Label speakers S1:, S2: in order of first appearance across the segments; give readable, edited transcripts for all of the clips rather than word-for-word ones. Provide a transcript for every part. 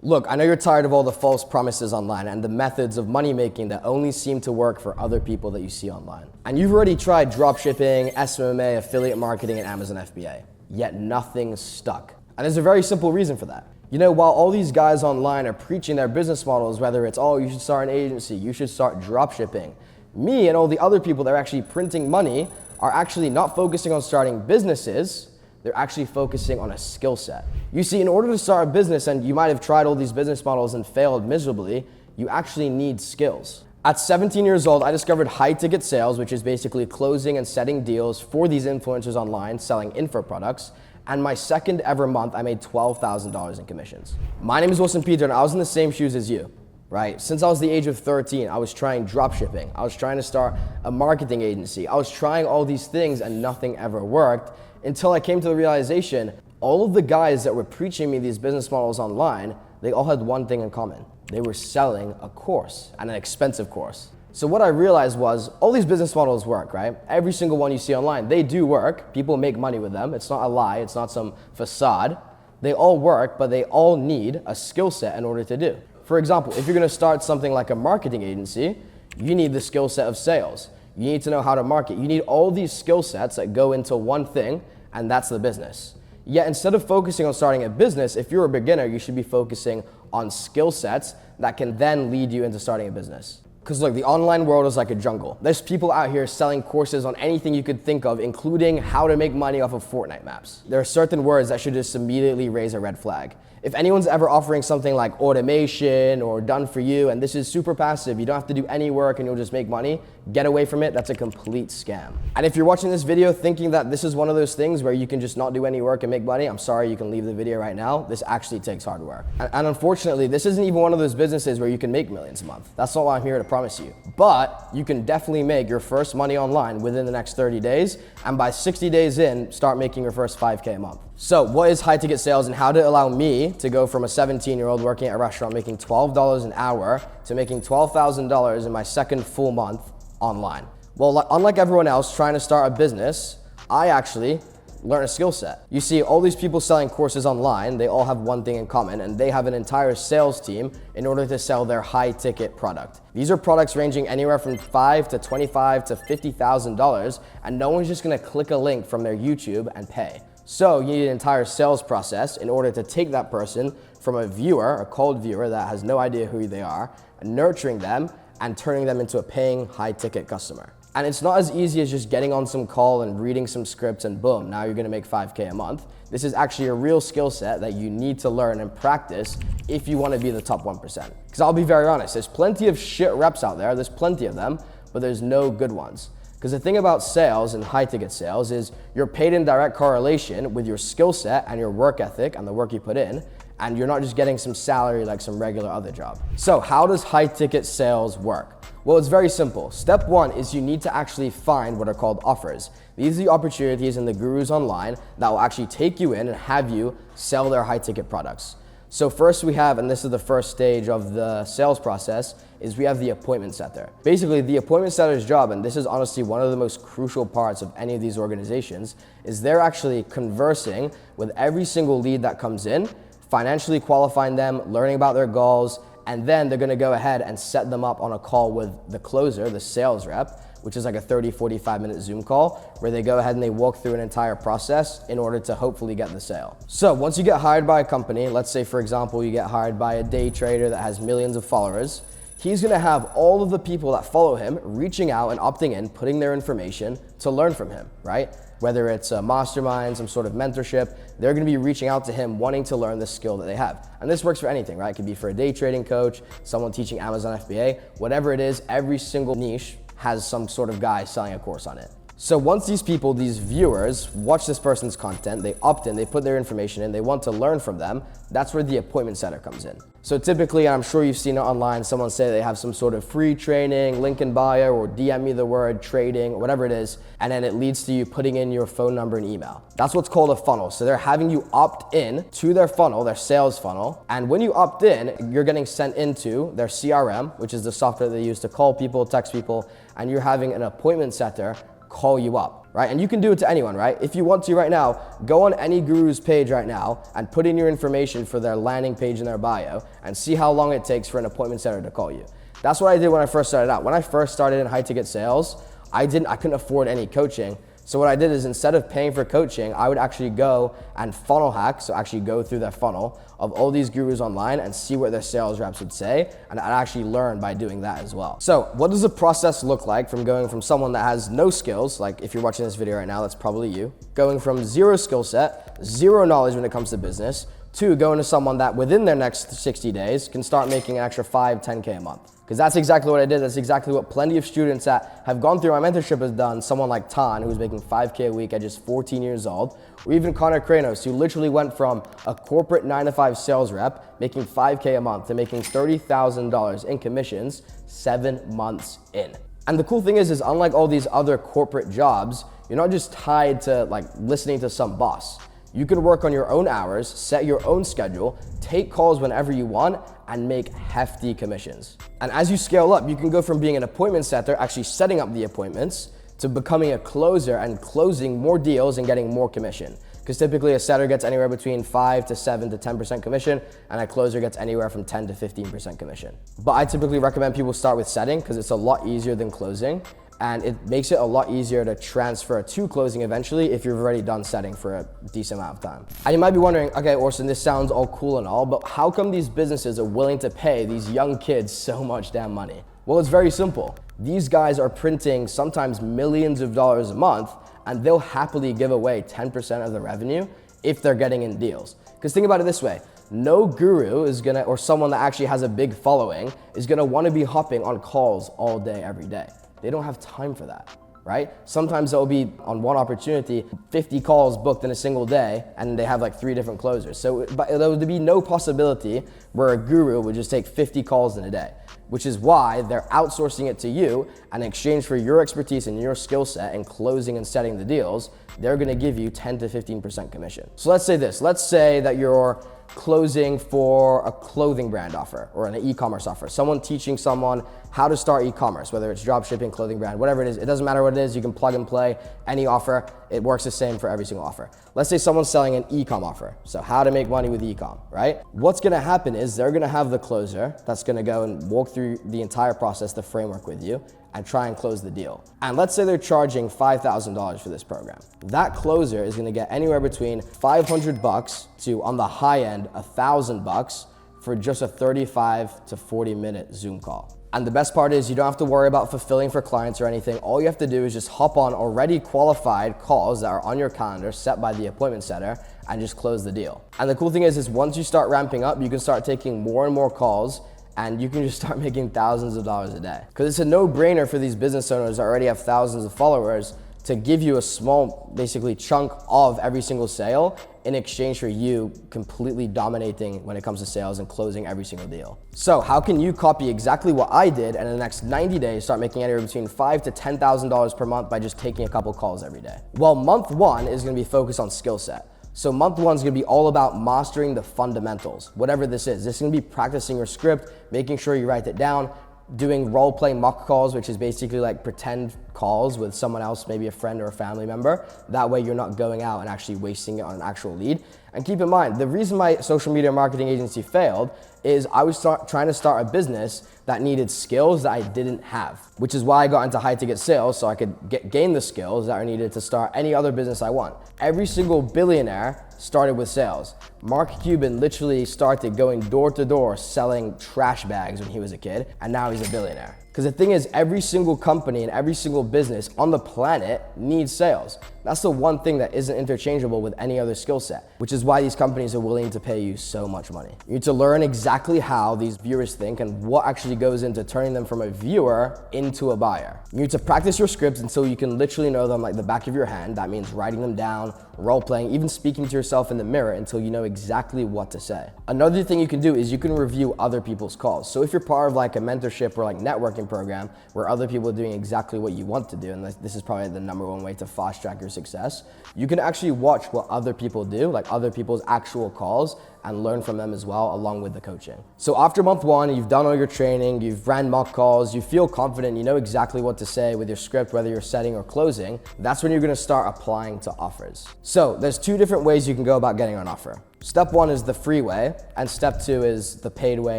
S1: Look, I know you're tired of all the false promises online and the methods of money making that only seem to work for other people that you see online. And you've already tried dropshipping, SMMA, affiliate marketing, and Amazon FBA, yet nothing stuck. And there's a very simple reason for that. You know, while all these guys online are preaching their business models, whether it's, oh, you should start an agency, you should start dropshipping, me and all the other people that are actually printing money are actually not focusing on starting businesses, they're actually focusing on a skill set. You see, in order to start a business, and you might have tried all these business models and failed miserably, you actually need skills. At 17 years old, I discovered high ticket sales, which is basically closing and setting deals for these influencers online selling info products. And my second ever month, I made $12,000 in commissions. My name is Wilson Peter, and I was in the same shoes as you, right? Since I was the age of 13, I was trying dropshipping. I was trying to start a marketing agency. I was trying all these things and nothing ever worked until I came to the realization, all of the guys that were preaching me these business models online, they all had one thing in common. They were selling a course, and an expensive course. So what I realized was, all these business models work, right? Every single one you see online, they do work. People make money with them. It's not a lie. It's not some facade. They all work, but they all need a skill set in order to do. For example, if you're gonna start something like a marketing agency, you need the skill set of sales. You need to know how to market. You need all these skill sets that go into one thing, and that's the business. Yet instead of focusing on starting a business, if you're a beginner, you should be focusing on skill sets that can then lead you into starting a business. Because look, the online world is like a jungle. There's people out here selling courses on anything you could think of, including how to make money off of Fortnite maps. There are certain words that should just immediately raise a red flag. If anyone's ever offering something like automation or done for you, and this is super passive, you don't have to do any work and you'll just make money, get away from it. That's a complete scam. And if you're watching this video thinking that this is one of those things where you can just not do any work and make money, I'm sorry, you can leave the video right now. This actually takes hard work. And unfortunately, this isn't even one of those businesses where you can make millions a month. That's not what I'm here to promise you. But you can definitely make your first money online within the next 30 days. And by 60 days in, start making your first 5K a month. So what is high ticket sales and how did it allow me to go from a 17-year-old working at a restaurant making $12 an hour to making $12,000 in my second full month online? Well, unlike everyone else trying to start a business, I actually learned a skill set. You see, all these people selling courses online, they all have one thing in common, and they have an entire sales team in order to sell their high ticket product. These are products ranging anywhere from $5,000 to $25,000 to $50,000, and no one's just gonna click a link from their YouTube and pay. So you need an entire sales process in order to take that person from a viewer, a cold viewer that has no idea who they are, and nurturing them and turning them into a paying high ticket customer. And it's not as easy as just getting on some call and reading some scripts and boom, now you're gonna make 5K a month. This is actually a real skill set that you need to learn and practice if you wanna be the top 1%. Because I'll be very honest, there's plenty of shit reps out there, there's plenty of them, but there's no good ones. Because the thing about sales and high ticket sales is you're paid in direct correlation with your skill set and your work ethic and the work you put in, and you're not just getting some salary like some regular other job. So how does high ticket sales work? Well, it's very simple. Step one is you need to actually find what are called offers. These are the opportunities and the gurus online that will actually take you in and have you sell their high ticket products. So first we have, and this is the first stage of the sales process, is we have the appointment setter. Basically, the appointment setter's job, and this is honestly one of the most crucial parts of any of these organizations, is they're actually conversing with every single lead that comes in, financially qualifying them, learning about their goals, and then they're gonna go ahead and set them up on a call with the closer, the sales rep, which is like a 30, 45-minute Zoom call where they go ahead and they walk through an entire process in order to hopefully get the sale. So once you get hired by a company, let's say for example, you get hired by a day trader that has millions of followers, he's gonna have all of the people that follow him reaching out and opting in, putting their information to learn from him, right? Whether it's a mastermind, some sort of mentorship, they're gonna be reaching out to him wanting to learn the skill that they have. And this works for anything, right? It could be for a day trading coach, someone teaching Amazon FBA, whatever it is, every single niche has some sort of guy selling a course on it. So once these people, these viewers, watch this person's content, they opt in, they put their information in, they want to learn from them, that's where the appointment setter comes in. So typically, and I'm sure you've seen it online, someone say they have some sort of free training, link in bio, or DM me the word trading, whatever it is, and then it leads to you putting in your phone number and email. That's what's called a funnel. So they're having you opt in to their funnel, their sales funnel, and when you opt in, you're getting sent into their CRM, which is the software they use to call people, text people, and you're having an appointment setter call you up, right? And you can do it to anyone, right? If you want to right now, go on any guru's page right now and put in your information for their landing page in their bio and see how long it takes for an appointment setter to call you. That's what I did when I first started out. When I first started in high ticket sales, I couldn't afford any coaching. So what I did is instead of paying for coaching, I would actually go and funnel hack, so actually go through their funnel of all these gurus online and see what their sales reps would say, and I'd actually learn by doing that as well. So what does the process look like from going from someone that has no skills, like if you're watching this video right now, that's probably you, going from zero skill set, zero knowledge when it comes to business, to going to someone that within their next 60 days can start making an extra 5, 10K a month. Because that's exactly what I did. That's exactly what plenty of students that have gone through my mentorship has done. Someone like Tan, who's making 5K a week at just 14 years old, or even Connor Kranos, who literally went from a corporate 9-to-5 sales rep making 5K a month to making $30,000 in commissions 7 months in. And the cool thing is unlike all these other corporate jobs, you're not just tied to like listening to some boss. You can work on your own hours, set your own schedule, take calls whenever you want, and make hefty commissions. And as you scale up, you can go from being an appointment setter, actually setting up the appointments, to becoming a closer and closing more deals and getting more commission. Because typically a setter gets anywhere between 5 to 7 to 10% commission, and a closer gets anywhere from 10 to 15% commission. But I typically recommend people start with setting because it's a lot easier than closing. And it makes it a lot easier to transfer to closing eventually if you've already done setting for a decent amount of time. And you might be wondering, okay, Orson, this sounds all cool and all, but how come these businesses are willing to pay these young kids so much damn money? Well, it's very simple. These guys are printing sometimes millions of dollars a month, and they'll happily give away 10% of the revenue if they're getting in deals. Because think about it this way. No guru is gonna, or someone that actually has a big following, is gonna wanna be hopping on calls all day, every day. They don't have time for that, right? Sometimes there'll be, on one opportunity, 50 calls booked in a single day, and they have like 3 different closers. So there would be no possibility where a guru would just take 50 calls in a day, which is why they're outsourcing it to you, and in exchange for your expertise and your skill set in closing and setting the deals, they're gonna give you 10 to 15% commission. So let's say this, let's say that you're closing for a clothing brand offer or an e-commerce offer. Someone teaching someone how to start e-commerce, whether it's drop shipping, clothing brand, whatever it is. It doesn't matter what it is. You can plug and play any offer. It works the same for every single offer. Let's say someone's selling an e-com offer. So how to make money with e-com, right? What's gonna happen is they're gonna have the closer that's gonna go and walk through the entire process, the framework with you, and try and close the deal. And let's say they're charging $5,000 for this program. That closer is gonna get anywhere between $500 to, on the high end, $1,000 for just a 35 to 40-minute Zoom call. And the best part is you don't have to worry about fulfilling for clients or anything. All you have to do is just hop on already qualified calls that are on your calendar set by the appointment setter and just close the deal. And the cool thing is once you start ramping up, you can start taking more and more calls, and you can just start making thousands of dollars a day. Because it's a no-brainer for these business owners that already have thousands of followers to give you a small, basically, chunk of every single sale in exchange for you completely dominating when it comes to sales and closing every single deal. So how can you copy exactly what I did and in the next 90 days start making anywhere between $5,000 to $10,000 per month by just taking a couple calls every day? Well, month 1 is gonna be focused on skill set. So month 1 is gonna be all about mastering the fundamentals, whatever this is. This is gonna be practicing your script, making sure you write it down, doing role-play mock calls, which is basically like pretend calls with someone else, maybe a friend or a family member. That way you're not going out and actually wasting it on an actual lead. And keep in mind, the reason my social media marketing agency failed is I was trying to start a business that needed skills that I didn't have, which is why I got into high ticket sales so I could gain the skills that are needed to start any other business I want. Every single billionaire started with sales. Mark Cuban literally started going door to door selling trash bags when he was a kid, and now he's a billionaire. Because the thing is, every single company and every single business on the planet needs sales. That's the one thing that isn't interchangeable with any other skill set, which is why these companies are willing to pay you so much money. You need to learn exactly how these viewers think and what actually goes into turning them from a viewer into a buyer. You need to practice your scripts until you can literally know them like the back of your hand. That means writing them down, role playing, even speaking to yourself in the mirror until you know exactly what to say. Another thing you can do is you can review other people's calls. So if you're part of like a mentorship or like networking program where other people are doing exactly what you want to do, and this is probably the #1 way to fast track your success, you can actually watch what other people do, like other people's actual calls, and learn from them as well, along with the coaching. So after month 1, you've done all your training, you've ran mock calls, you feel confident, you know exactly what to say with your script, whether you're setting or closing. That's when you're gonna start applying to offers. So there's 2 different ways you can go about getting an offer. Step 1 is the free way, and step 2 is the paid way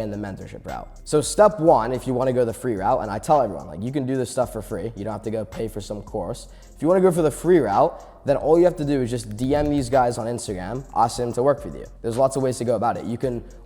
S1: and the mentorship route. So step 1, if you want to go the free route, and I tell everyone, like, you can do this stuff for free. You don't have to go pay for some course. If you want to go for the free route, then all you have to do is just DM these guys on Instagram, ask them to work with you. There's lots of ways to go about it.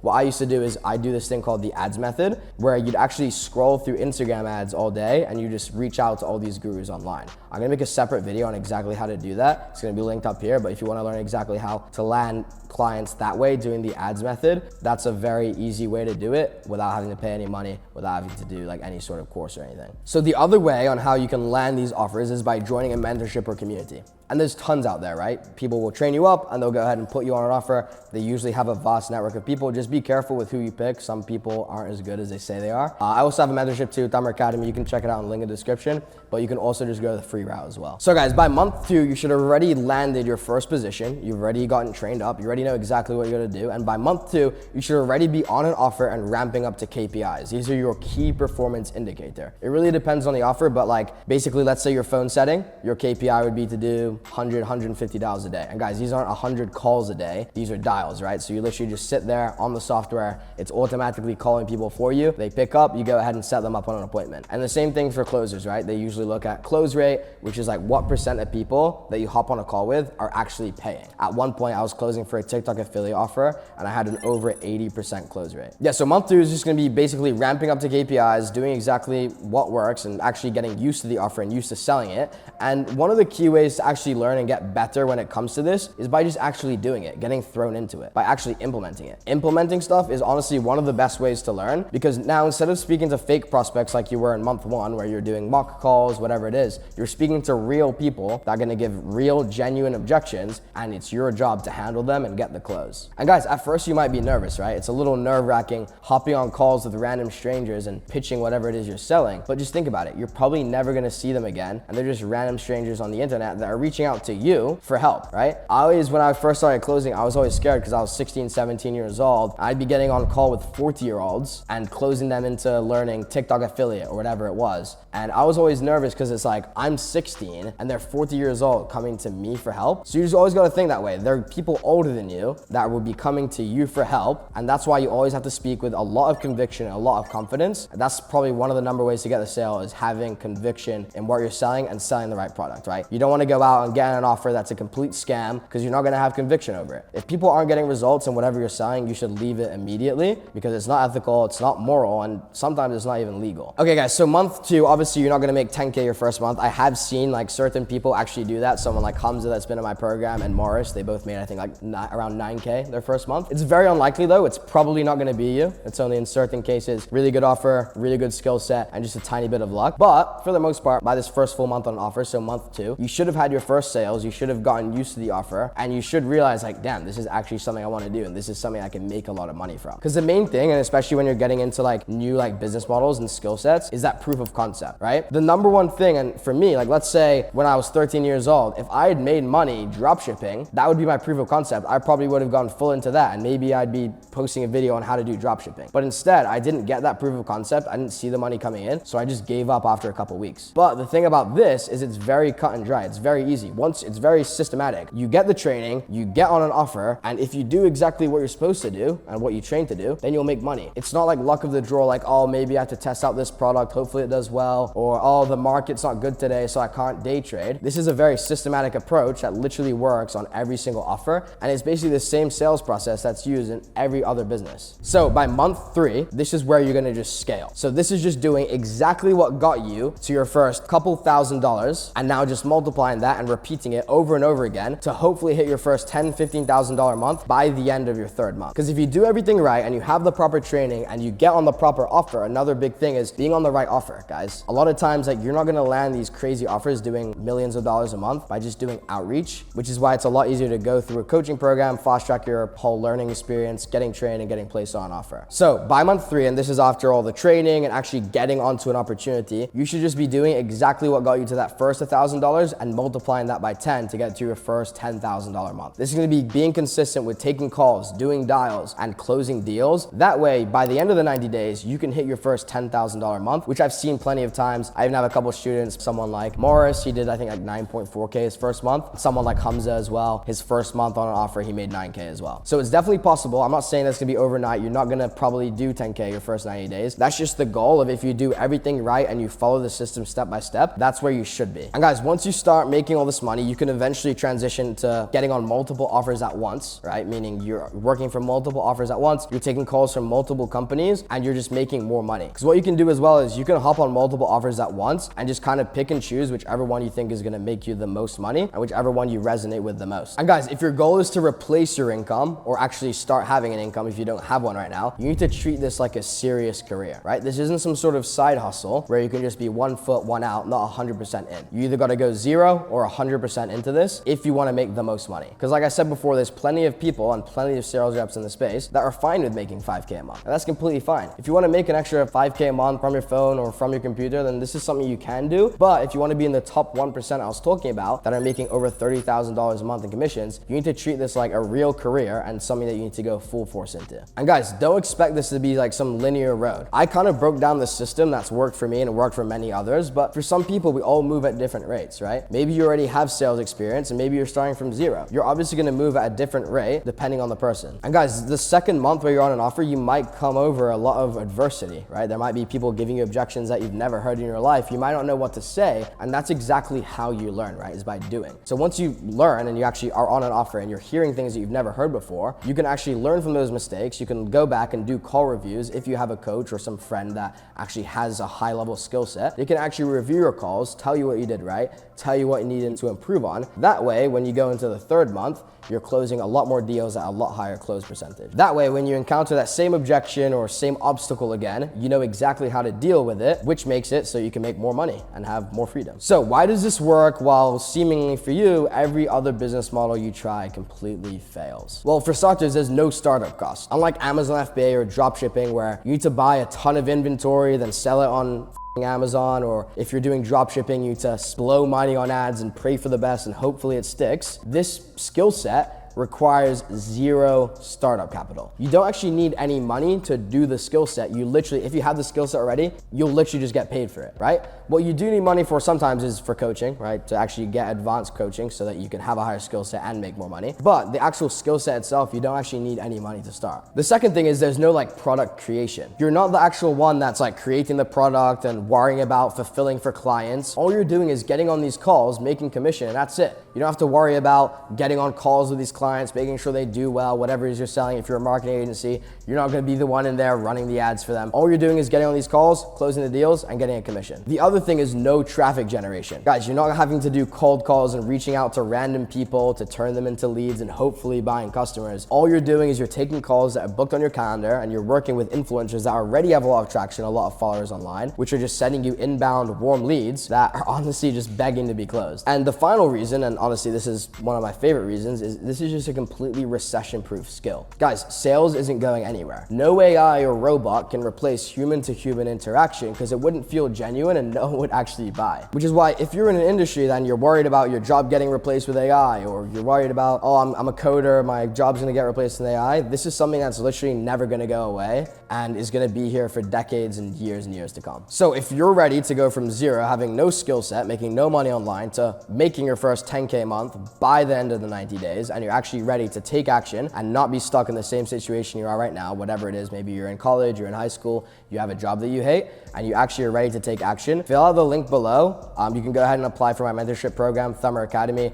S1: What I used to do is I do this thing called the ads method, where you'd actually scroll through Instagram ads all day and you just reach out to all these gurus online. I'm gonna make a separate video on exactly how to do that. It's gonna be linked up here, but if you wanna learn exactly how to land clients that way, doing the ads method, that's a very easy way to do it without having to pay any money, without having to do like any sort of course or anything. So the other way on how you can land these offers is by joining a mentorship or community. And there's tons out there, right? People will train you up and they'll go ahead and put you on an offer. They usually have a vast network of people. Just be careful with who you pick. Some people aren't as good as they say they are. I also have a mentorship too, Thumbmer Academy. You can check it out in the link in the description, but you can also just go the free route as well. So guys, by month 2, you should have already landed your first position. You've already gotten trained up. You already know exactly what you're gonna do. And by month 2, you should already be on an offer and ramping up to KPIs. These are your key performance indicator. It really depends on the offer, but like basically, let's say your phone setting, your KPI would be to do 100, 150 dials a day. And guys, these aren't 100 calls a day. These are dials, right? So you literally just sit there on the software. It's automatically calling people for you. They pick up, you go ahead and set them up on an appointment. And the same thing for closers, right? They usually look at close rate, which is like what % of people that you hop on a call with are actually paying. At one point, I was closing for a TikTok affiliate offer and I had an over 80% close rate. Yeah, so month 2 is just gonna be basically ramping up to KPIs, doing exactly what works and actually getting used to the offer and used to selling it. And one of the key ways to actually learn and get better when it comes to this is by just actually doing it, getting thrown into it, by actually implementing it. Implementing stuff is honestly one of the best ways to learn, because now instead of speaking to fake prospects like you were in month 1, where you're doing mock calls, whatever it is, you're speaking to real people that are gonna give real, genuine objections, and it's your job to handle them and get the close. And guys, at first you might be nervous, right? It's a little nerve-wracking hopping on calls with random strangers and pitching whatever it is you're selling, but just think about it. You're probably never gonna see them again, and they're just random strangers on the internet that are reaching out to you for help, right? When I first started closing, I was always scared because I was 16, 17 years old. I'd be getting on call with 40-year-olds and closing them into learning TikTok affiliate or whatever it was. And I was always nervous because it's like, I'm 16 and they're 40 years old coming to me for help. So you just always got to think that way. There are people older than you that will be coming to you for help. And that's why you always have to speak with a lot of conviction and a lot of confidence. And that's probably one of the number ways to get the sale, is having conviction in what you're selling and selling the right product, right? You don't want to go out and get an offer that's a complete scam because you're not going to have conviction over it. If people aren't getting results in whatever you're selling, you should leave it immediately, because it's not ethical, it's not moral, and sometimes it's not even legal. Okay guys, so month 2, obviously you're not going to make 10K your first month. I have seen like certain people actually do that. Someone like Hamza that's been in my program and Morris, they both made I think like around 9K their first month. It's very unlikely though. It's probably not going to be you. It's only in certain cases. Really good offer, really good skill set, and just a tiny bit of luck. But for the most part, by this first full month on an offer, so month 2, you should have had your first sales, you should have gotten used to the offer, and you should realize like, damn, this is actually something I want to do, and this is something I can make a lot of money from. Because the main thing, and especially when you're getting into like new like business models and skill sets, is that proof of concept, right? The number one thing, and for me, like let's say when I was 13 years old, if I had made money drop shipping, that would be my proof of concept. I probably would have gone full into that, and maybe I'd be posting a video on how to do drop shipping. But instead, I didn't get that proof of concept. I didn't see the money coming in, so I just gave up after a couple weeks. But the thing about this is it's very cut and dry. It's very easy. Once it's very systematic. You get the training, you get on an offer, and if you do exactly what you're supposed to do and what you train to do, then you'll make money. It's not like luck of the draw, like, oh, maybe I have to test out this product, hopefully it does well, or oh, the market's not good today, so I can't day trade. This is a very systematic approach that literally works on every single offer, and it's basically the same sales process that's used in every other business. So by month 3, this is where you're gonna just scale. So this is just doing exactly what got you to your first couple $1,000s, and now just multiplying that and repeating it over and over again to hopefully hit your first $10,000, $15,000 month by the end of your 3rd month. Because if you do everything right and you have the proper training and you get on the proper offer, another big thing is being on the right offer, guys. A lot of times, like, you're not gonna land these crazy offers doing millions of dollars a month by just doing outreach, which is why it's a lot easier to go through a coaching program, fast track your whole learning experience, getting trained and getting placed on offer. So by month 3, and this is after all the training and actually getting onto an opportunity, you should just be doing exactly what got you to that first $1,000 and multiplying multiplying that by 10 to get to your first $10,000 month. This is gonna be being consistent with taking calls, doing dials, and closing deals. That way, by the end of the 90 days, you can hit your first $10,000 month, which I've seen plenty of times. I even have a couple students, someone like Morris, he did I think like 9.4K his first month. Someone like Hamza as well, his first month on an offer, he made 9K as well. So it's definitely possible. I'm not saying that's gonna be overnight. You're not gonna probably do 10K your first 90 days. That's just the goal of if you do everything right and you follow the system step by step, that's where you should be. And guys, once you start making all this money, you can eventually transition to getting on multiple offers at once, right? Meaning you're working for multiple offers at once, you're taking calls from multiple companies, and you're just making more money. Because what you can do as well is you can hop on multiple offers at once and just kind of pick and choose whichever one you think is gonna make you the most money and whichever one you resonate with the most. And guys, if your goal is to replace your income or actually start having an income if you don't have one right now, you need to treat this like a serious career, right? This isn't some sort of side hustle where you can just be 1 foot, 1 out, not 100% in. You either gotta go 0 or 100% into this if you wanna make the most money. Because like I said before, there's plenty of people and plenty of sales reps in the space that are fine with making 5K a month. And that's completely fine. If you wanna make an extra 5K a month from your phone or from your computer, then this is something you can do. But if you wanna be in the top 1% I was talking about that are making over $30,000 a month in commissions, you need to treat this like a real career and something that you need to go full force into. And guys, don't expect this to be like some linear road. I kind of broke down the system that's worked for me and worked for many others, but for some people, we all move at different rates, right? Maybe you already have sales experience and maybe you're starting from 0. You're obviously gonna move at a different rate depending on the person. And guys, the second month where you're on an offer, you might come over a lot of adversity, right? There might be people giving you objections that you've never heard in your life. You might not know what to say, and that's exactly how you learn, right? Is by doing. So once you learn and you actually are on an offer and you're hearing things that you've never heard before, you can actually learn from those mistakes. You can go back and do call reviews if you have a coach or some friend that actually has a high level skill set. They can actually review your calls, tell you what you did right, tell you what you needed to improve on. That way, when you go into the third month, you're closing a lot more deals at a lot higher close percentage. That way, when you encounter that same objection or same obstacle again, you know exactly how to deal with it, which makes it so you can make more money and have more freedom. So why does this work while seemingly for you, every other business model you try completely fails? Well, for starters, there's no startup cost. Unlike Amazon FBA or dropshipping, where you need to buy a ton of inventory, then sell it on Amazon, or if you're doing dropshipping, you need to blow money on ads and pray for the best and hopefully it sticks. This skill set requires 0 startup capital. You don't actually need any money to do the skill set. You literally, if you have the skill set already, you'll literally just get paid for it, right? What you do need money for sometimes is for coaching, right? To actually get advanced coaching so that you can have a higher skill set and make more money. But the actual skill set itself, you don't actually need any money to start. The second thing is there's no like product creation. You're not the actual one that's like creating the product and worrying about fulfilling for clients. All you're doing is getting on these calls, making commission, and that's it. You don't have to worry about getting on calls with these clients, making sure they do well, whatever it is you're selling. If you're a marketing agency, you're not gonna be the one in there running the ads for them. All you're doing is getting on these calls, closing the deals, and getting a commission. The other thing is no traffic generation. Guys, you're not having to do cold calls and reaching out to random people to turn them into leads and hopefully buying customers. All you're doing is you're taking calls that are booked on your calendar and you're working with influencers that already have a lot of traction, a lot of followers online, which are just sending you inbound warm leads that are honestly just begging to be closed. And the final reason, and honestly this is one of my favorite reasons, is this is just a completely recession-proof skill. Guys, sales isn't going anywhere. No AI or robot can replace human-to-human interaction because it wouldn't feel genuine and no one would actually buy. Which is why if you're in an industry then you're worried about your job getting replaced with AI, or you're worried about, oh, I'm a coder, my job's gonna get replaced with AI, this is something that's literally never gonna go away and is gonna be here for decades and years to come. So if you're ready to go from 0, having no skill set, making no money online, to making your first 10K a month by the end of the 90 days, and you're actually ready to take action and not be stuck in the same situation you are right now, whatever it is, maybe you're in college, you're in high school, you have a job that you hate, and you actually are ready to take action, fill out the link below. You can go ahead and apply for my mentorship program, Thumber Academy.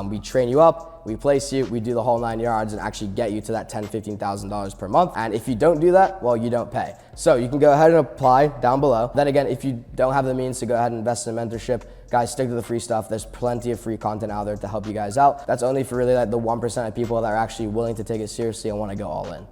S1: We train you up, we place you, we do the whole 9 yards and actually get you to that $10,000, $15,000 per month. And if you don't do that, well, you don't pay. So you can go ahead and apply down below. Then again, if you don't have the means to go ahead and invest in mentorship, guys, stick to the free stuff. There's plenty of free content out there to help you guys out. That's only for really like the 1% of people that are actually willing to take it seriously and want to go all in.